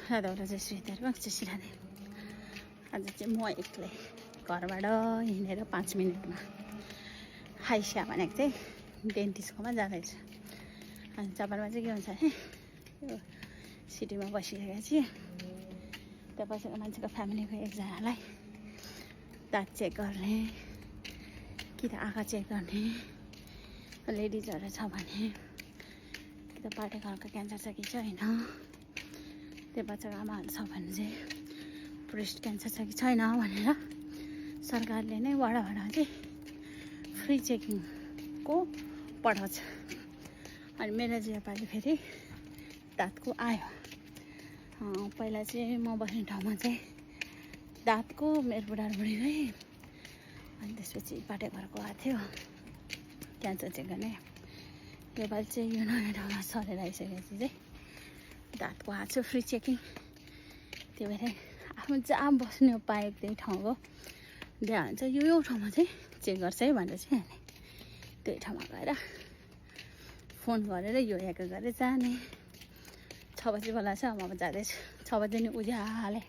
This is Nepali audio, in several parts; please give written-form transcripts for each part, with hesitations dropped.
राधावाला चाहिँ श्रीधरमा चिसिराने आज चाहिँ म एक्लै घरबाट हिँडेर 5 मिनटमा हाइस्या भनेको चाहिँ डेन्टिस्टकोमा जाँदैछ। अनि चपालमा चाहिँ के हुन्छ भने यो सिटीमा बसिरहेको छु। त्यहाँ बसेर मान्छेको फ्यामिलीको एकजनालाई दाँत चेक गर्ने कि त आँखा चेक गर्ने लेडिजहरू छ भने कि त पाटेघरको क्यान्सर छ कि छैन, त्यो बच्चाको आमाहरू छ भने चाहिँ ब्रेस्ट क्यान्सर छ कि छैन भनेर सरकारले नै वडाबाट चाहिँ फ्री चेकिङको पठाउँछ। अनि मेरो जियापाले फेरि दाँतको आयो। पहिला चाहिँ म बस्ने ठाउँमा चाहिँ दाँतको मेरो बुढाबुढीकै अनि त्यसपछि पाटेघरको आएको थियो क्यान्सर चेक गर्ने। योपालि चाहिँ यो नयाँ ठाउँमा सरेर आइसकेपछि चाहिँ दाँतको आएको छ फ्री चेकिङ। त्यो भएर आफ्नो जहाँ बस्ने पाएको त्यही ठाउँको बिहा हुन्छ यो ठाउँमा चाहिँ चेक गर्छ है भनेर चाहिँ अनि त्यही ठाउँमा गएर फोन गरेर यो एक गरेर जाने। 6 बजी बेला चाहिँ अब जाँदैछु। 6 बजी नि उज्याले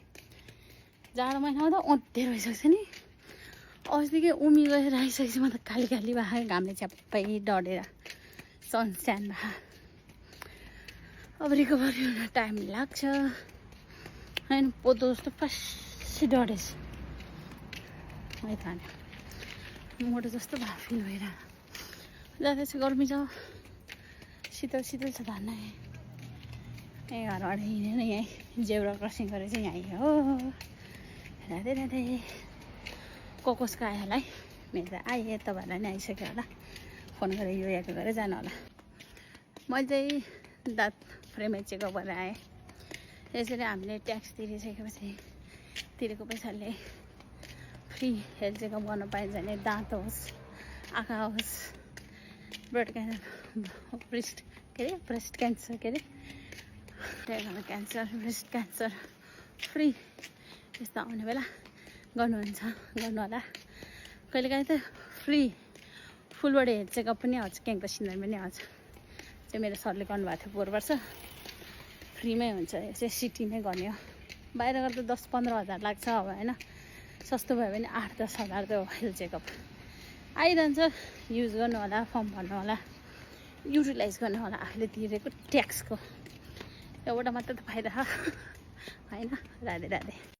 जाडो महिनामा त ओत्ते भइसक्छ नि। अस्तिकै उमी गएर आइसकेपछि म त खाली खाली भए घामले च्याप्पै डढेर सनस्यान भए। अब रिकभरी हुन टाइम लाग्छ होइन। पोतो जस्तो फर्स्ट डढेछ है त। मोटो जस्तो भए फिल भइरहेको जाँदैछ। गर्मी छ, शीतल शीतल छ धन्न। यहीँ घरबाट हिँडेर यहीँ जेब्रा क्रसिङ गरेर चाहिँ यहीँ हो। राधे राधे। कसको आयो होला है? मेरो त आएँ, तपाईँहरूलाई नि आइसक्यो होला। फोन गरेर यो याद गरेर जानु होला। मैले चाहिँ दाँत फ्रेमै चेकअप गरेर आएँ। यसरी हामीले ट्याक्स तिरिसकेपछि तिरेको पैसाले फ्री हेल्थ चेकअप गर्न पाइन्छ भने दाँत होस्, आँखा होस्, ब्रेस्ट क्यान्सर के अरे tiger cancer, breast cancer free यस्तो आउने बेला गर्नु होला। कहिलेकाहीँ त free full body health checkup पनि आउँछ, क्याङको सिन्डर पनि आउँछ। त्यो मेरो सरले गर्नुभएको थियो 4 वर्ष फ्रीमै हुन्छ। यो चाहिँ सिटीमै गर्ने हो। बाहिर गर्दा 10-15 हजार लाग्छ अब होइन। सस्तो भयो भने 8-10 हजार त हेल्थ चेकअप आइरहन्छ। युज गर्नु होला, फर्म भर्नु होला, युटिलाइज गर्नु होला आफूले तिरेको ट्याक्सको। एउटा मात्र त फाइदा छ होइन। राधे राधे।